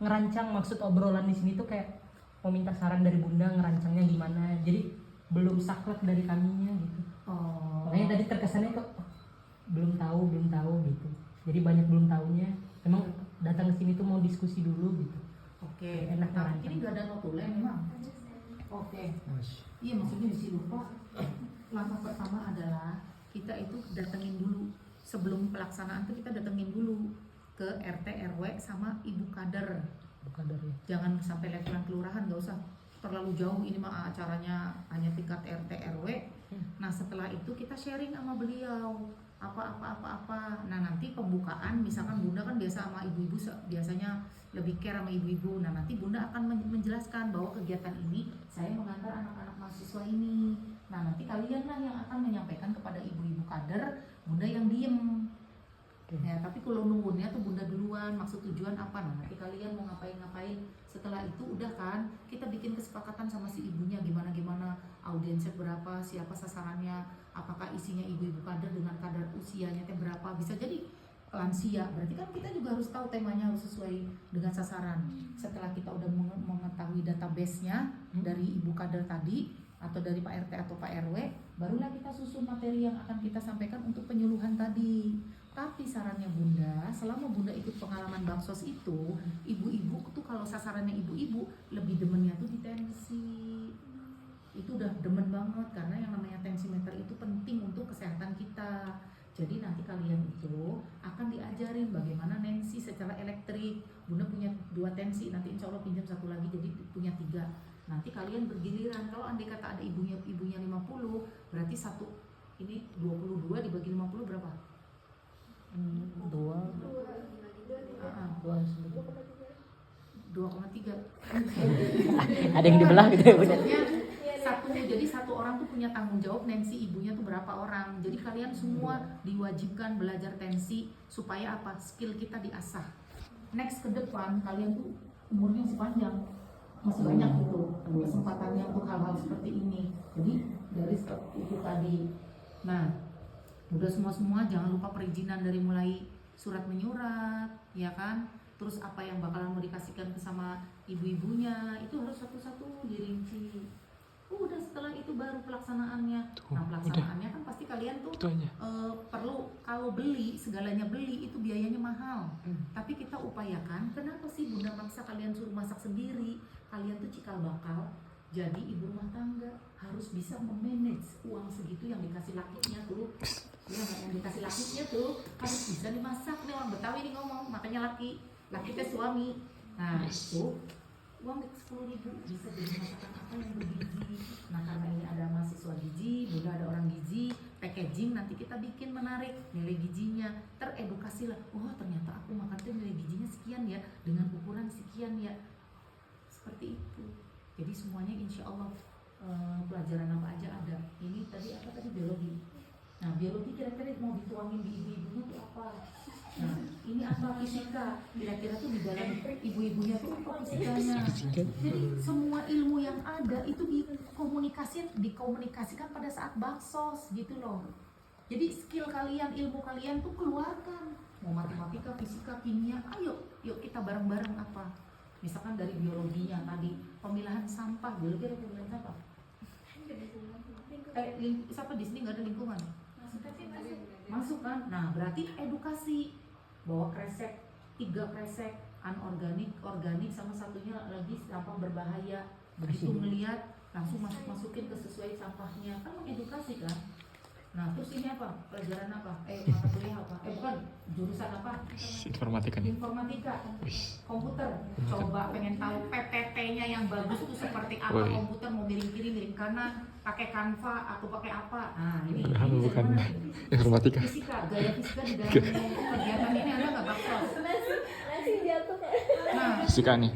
ngerancang, maksud obrolan di sini tuh kayak mau minta saran dari Bunda ngerancangnya gimana. Jadi belum saklek dari kaminya gitu. Makanya tadi terkesannya kok belum tahu gitu. Jadi banyak belum tahunya. Emang datang ke sini tuh mau diskusi dulu gitu. Oke, Enak nah, ngerancang. ini nggak ada notulen memang. Oke, iya maksudnya mesti lupa. Langkah pertama adalah kita itu datengin dulu sebelum pelaksanaan tuh kita datengin dulu ke RT RW sama ibu kader. Bukan dari Jangan sampai levelan kelurahan, nggak usah terlalu jauh, ini mah acaranya hanya tingkat RT RW. Nah setelah itu kita sharing sama beliau apa. Nah nanti pembukaan misalkan Bunda kan biasa sama ibu-ibu biasanya lebih care sama ibu-ibu. Nah nanti Bunda akan menjelaskan bahwa kegiatan ini saya mengantar anak-anak mahasiswa ini. Nah nanti kalianlah yang akan menyampaikan kepada ibu-ibu kader, Bunda yang diem. Ya, tapi kalau nuwunnya tuh Bunda duluan, maksud tujuan apa, nah nanti kalian mau ngapain. Setelah itu udah kan kita bikin kesepakatan sama si ibunya gimana audiensnya berapa, siapa sasarannya, apakah isinya ibu-ibu kader dengan kadar usianya teh berapa, bisa jadi lansia, berarti kan kita juga harus tahu temanya harus sesuai dengan sasaran. Setelah kita udah mengetahui database-nya dari ibu kader tadi atau dari Pak RT atau Pak RW, barulah kita susun materi yang akan kita sampaikan untuk penyuluhan tadi. Tapi sarannya Bunda, selama Bunda ikut pengalaman Baksos itu, ibu-ibu tuh kalau sasarannya ibu-ibu lebih demennya tuh di tensi. Itu udah demen banget karena yang namanya tensimeter itu penting untuk kesehatan kita. Jadi nanti kalian itu akan diajarin bagaimana tensi secara elektrik. Bunda punya 2 tensi, nanti insya Allah pinjam 1 lagi jadi punya 3. Nanti kalian bergiliran. Kalau andai kata ada ibunya 50, berarti 1 ini 22 dibagi 50 berapa? 2,3. ada yang dibelah gitu ya Bunda. Jadi satu orang tuh punya tanggung jawab tensi ibunya tuh berapa orang. Jadi kalian semua diwajibkan belajar tensi supaya apa? Skill kita diasah. Next ke depan kalian tuh umurnya masih panjang, masih banyak gitu kesempatannya untuk hal-hal seperti ini. Jadi dari itu tadi. Nah, udah semua jangan lupa perizinan dari mulai surat menyurat, ya kan? Terus apa yang bakalan mau dikasihkan ke sama ibu-ibunya itu harus satu-satu dirinci. Udah setelah itu baru pelaksanaannya. Nah pelaksanaannya kan pasti kalian tuh perlu, kalau beli segalanya beli itu biayanya mahal. Tapi kita upayakan, kenapa sih Bunda maksa kalian suruh masak sendiri? Kalian tuh cikal bakal jadi ibu rumah tangga, harus bisa memanage uang segitu yang dikasih lakinya tuh. Ya, yang dikasih lakinya tuh harus bisa dimasak. Nih orang Betawi nih ngomong, makanya laki teh suami. Nah itu uang 10.000 bisa jadi masakan apa yang bergizi. Nah karena ini ada mahasiswa gizi, Bunda ada orang gizi, packaging nanti kita bikin menarik, nilai gizinya teredukasi lah. Oh ternyata aku makan tuh nilai gizinya sekian ya, dengan ukuran sekian ya, seperti itu. Jadi semuanya insya Allah pelajaran apa aja ada. Ini tadi apa tadi biologi. Nah biologi kira-kira mau dituangin di ibu-ibunya tuh apa? Nah ini apa fisika, kira-kira tuh di dalam ibu-ibunya tuh apa fisikanya. Jadi semua ilmu yang ada itu dikomunikasikan pada saat baksos gitu loh. Jadi skill kalian, ilmu kalian tuh keluarkan. Mau matematika, fisika, kimia, ayo yuk kita bareng-bareng apa. Misalkan dari biologinya tadi, pemilahan sampah, biologi ada pemilahan sampah. Siapa di sini nggak ada lingkungan? Masuk kan? Nah berarti edukasi bahwa kresek, 3 kresek, anorganik, organik, sama satunya lagi sampah berbahaya. Begitu melihat langsung masukin ke sesuai sampahnya, kan mengedukasi kan? Nah terus ini apa? Pelajaran apa? Mata kuliah apa? Bukan, jurusan apa? Informatika, komputer. Coba pengen tahu PPT-nya yang bagus tuh seperti apa? Komputer mau miring kiri, miring kanan, pakai Canva atau pakai apa? Nah ini bukan informatika. Fisika, gaya fisika di dalam kegiatan ini ada nggak Baksos? Nah Fisika nih.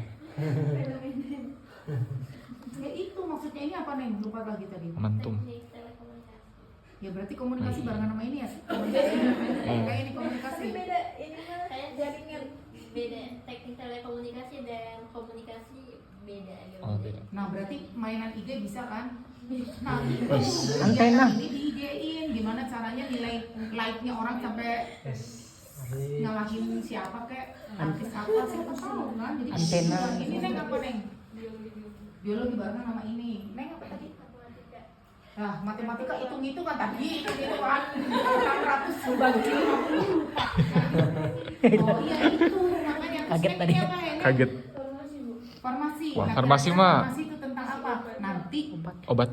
Ya itu maksudnya ini apa nih? Lupa lagi tadi. Momentum. Ya berarti komunikasi barengan sama ini ya? Komunikasi. Kayak ini komunikasi. Tapi beda, ini mah jaringan beda, teknik telekomunikasi dan komunikasi beda gitu. Oh, beda. Nah berarti mainan IG bisa kan? Nah itu Antena. ini di IG-in gimana caranya nilai like-nya orang sampai nyalahin siapa kek, artis apa siapa tahu kan. Jadi Antena. ini Neng apa Neng? Biologi barengan sama ini. Neng apa tadi? Nah, matematika hitung-hitung kan tadi itu kan 600 bagi 50 lupa. Oh iya itu makanya Kaget Neng tadi. ini apa ya, Neng? Kaget. Farmasi. Wah, Nah, farmasi kira-kira mah. farmasi itu tentang apa? Nanti Obat.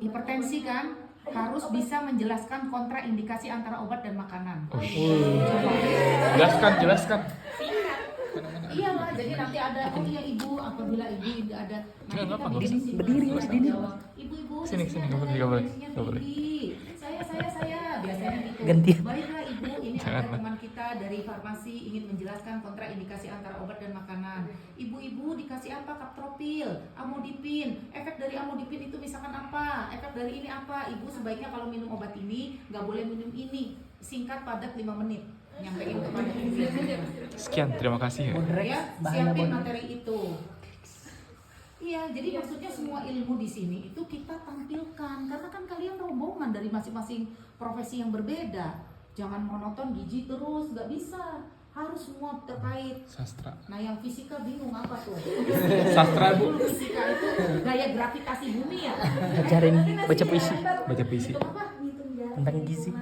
hipertensi kan harus bisa menjelaskan kontraindikasi antara obat dan makanan. Oh, jelaskan. Iya lah, jadi nanti ada oh iya ibu apabila ibu ada nanti Nggak, kita nggak bikin usah. berdiri Nggak usah. jawab. Ibu Sini, di sini, ada nggak boleh, nggak boleh. tensinya Nggak boleh. tinggi. Saya biasanya gitu. Gantian. Baiklah ibu, ini Jangan, ada Pak. teman kita dari farmasi ingin menjelaskan kontraindikasi antara obat dan makanan. Ibu-ibu dikasih apa? Kaptropil, amodipin. Efek dari amodipin itu misalkan apa? Efek dari ini apa? Ibu sebaiknya kalau minum obat ini nggak boleh minum ini. Singkat, padat, 5 menit. Nyampein kepada ibu. Sekian, terima kasih ya. Ya, siapin materi itu. Iya, jadi maksudnya semua ilmu di sini itu kita tampilkan karena kan kalian rombongan dari masing-masing profesi yang berbeda. Jangan monoton gigi terus, nggak bisa. Harus semua terkait. Sastra. Nah, yang fisika bingung apa tuh? Sastra, Bu. Dulu fisika itu gaya gravitasi bumi ya. Ngajarin baca puisi. Baca puisi. Itu apa? Tentang gizi.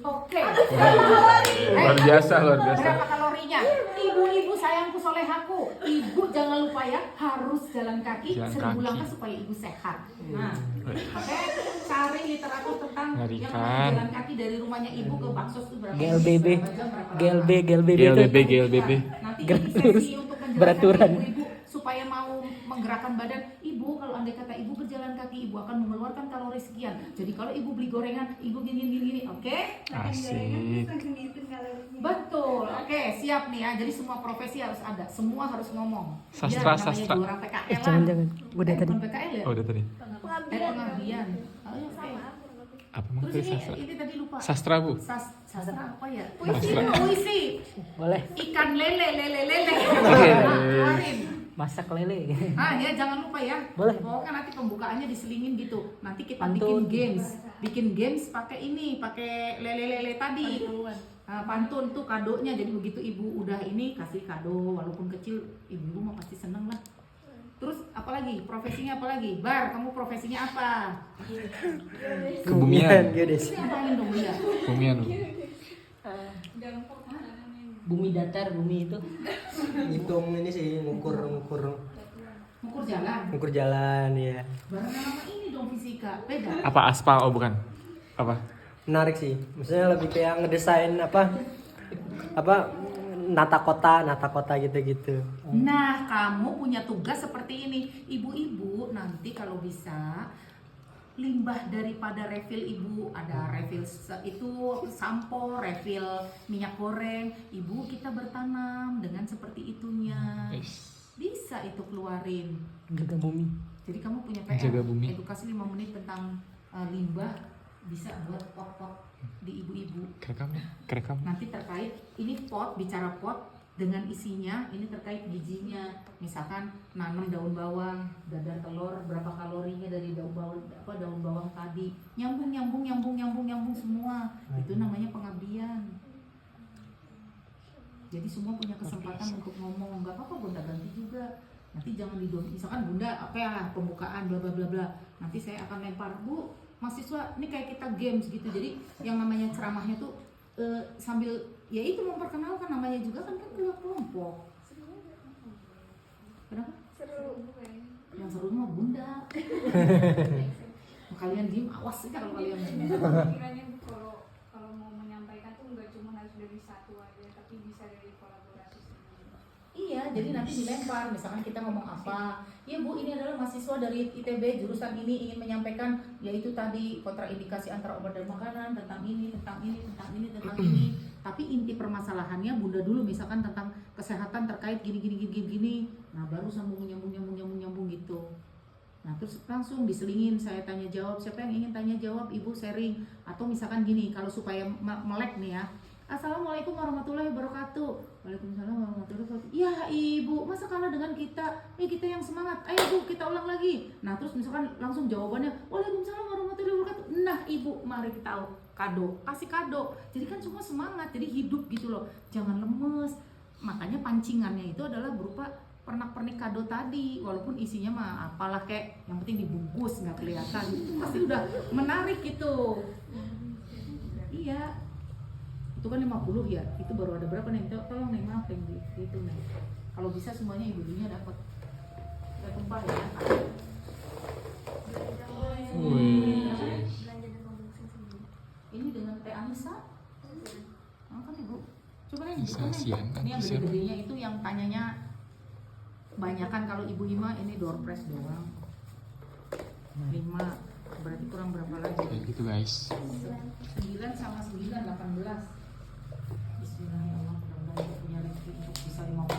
Oke. Luar biasa. Berapa kalorinya? Ibu-ibu sayangku solehaku, ibu jangan lupa ya harus jalan kaki Jalan 1000 kaki. langkah supaya ibu sehat. Nah, oke, cari literatur tentang yang Ngerikan. namanya jalan kaki dari rumahnya ibu ke Baksos itu berapa GLBB. berapa jam, berapa lama. GLB itu. GLBB. Nanti Gerak ini lurus. sesi untuk menjelaskan Beraturan. ibu-ibu supaya mau menggerakkan badan. Ibu kalau andai kata ibu berjalan kaki, ibu akan mengeluarkan kalori sekian. Jadi kalau ibu beli gorengan, ibu gini, oke? Asik. Betul, oke siap nih ya. Jadi semua profesi harus ada, semua harus ngomong. Sastra, Namanya sastra. juara PKL. Jangan. Udah tadi. Bukan PKL ya? Oh, udah tadi. Pengabdian. Oh, iya, oke. Apa emang Terus tadi ini, sastra? ini tadi lupa. Sastra, Bu. Sastra apa ya? Sastra. Puisi. Boleh. Ikan lele. Oke. Nah, keluarin. Masak lele. Ah ya jangan lupa ya. Boleh. Pokoknya nanti pembukaannya diselingin gitu. Nanti kita Pantun. bikin games pakai ini, pakai lele tadi. Pantun tuh kadonya. Jadi begitu ibu udah ini kasih kado walaupun kecil, ibu mah pasti seneng lah. Terus apalagi? Profesinya apalagi? Bar, kamu profesinya apa? Kebumian. Geodes. Ngapain dong dia? Kebumian, Bu. Bumi datar, bumi itu. Hitung ini sih ngukur Ngukur jalan. ya. Barengan sama ini dong fisika. Beda. Apa aspal? Oh, bukan. Apa? Menarik sih. Maksudnya lebih kayak ngedesain apa nata kota gitu. Nah, kamu punya tugas seperti ini. Ibu-ibu nanti kalau bisa limbah daripada refill ibu, ada refill itu sampo, refill minyak goreng, ibu kita bertanam dengan seperti itunya. Bisa itu keluarin. Jaga bumi. Jadi kamu punya Jaga PR bumi. edukasi 5 menit tentang limbah, bisa buat pot-pot di ibu-ibu. Kerekam. Nanti terkait ini pot, bicara pot dengan isinya, ini terkait gizinya. Misalkan nanam daun bawang, dadar telur, berapa kalorinya dari daun bawang tadi. Nyambung semua. Itu namanya pengabdian. Jadi semua punya kesempatan untuk ngomong. Enggak apa-apa Bunda ganti juga. Nanti jangan misalkan Bunda oke lah pembukaan bla bla bla bla. Nanti saya akan lempar, Bu, mahasiswa ini kayak kita games gitu. Jadi yang namanya ceramahnya tuh sambil ya itu memperkenalkan, namanya juga kan kelompok. Kenapa? Yang seru mah Bunda. Kalian diem, awas aja kalau kalian Kiranya kalau mau menyampaikan tuh nggak cuma harus dari satu aja, tapi bisa dari kolaborasi semua. Iya, jadi nanti dilempar, misalkan kita ngomong apa, ya Bu ini adalah mahasiswa dari ITB jurusan ini ingin menyampaikan yaitu tadi kontraindikasi antara obat dan makanan, tentang ini. Tapi inti permasalahannya Bunda dulu misalkan tentang kesehatan terkait gini. Nah baru sambung nyambung gitu. Nah terus langsung diselingin saya tanya jawab, siapa yang ingin tanya jawab, ibu sharing. Atau misalkan gini, kalau supaya melek nih ya, Assalamualaikum warahmatullahi wabarakatuh. Waalaikumsalam warahmatullahi wabarakatuh. Ya ibu, masa kalah dengan kita? Kita yang semangat. Ayo bu, kita ulang lagi. Nah terus misalkan langsung jawabannya Waalaikumsalam warahmatullahi wabarakatuh. Nah ibu, mari kita kado, kasih kado. Jadi kan semua semangat, jadi hidup gitu loh. Jangan lemes. Makanya pancingannya itu adalah berupa pernak-pernik kado tadi, walaupun isinya mah apalah kayak yang penting dibungkus nggak kelihatan, itu pasti udah menarik gitu. Iya. Itu kan 50 ya, itu baru ada berapa nih? Tolong nih, maaf yang itu nih. Kalau bisa semuanya ibu-ibunya dapat. Udah tumpah ya. Wih. Belanja dan produksi sendiri. Ini dengan Teh Anissa. Kan ibu. Coba nih, Bisa, bukan nih. sian, kan, Ini yang sian. gede-gedenya itu yang tanyanya kebanyakan kalau ibu Ima ini door press doang. 5 berarti kurang berapa lagi? Kayak gitu guys. 9 sama 9 18. Bismillahirrahmanirrahim. Mudah-mudahan punya rezeki untuk bisa 50.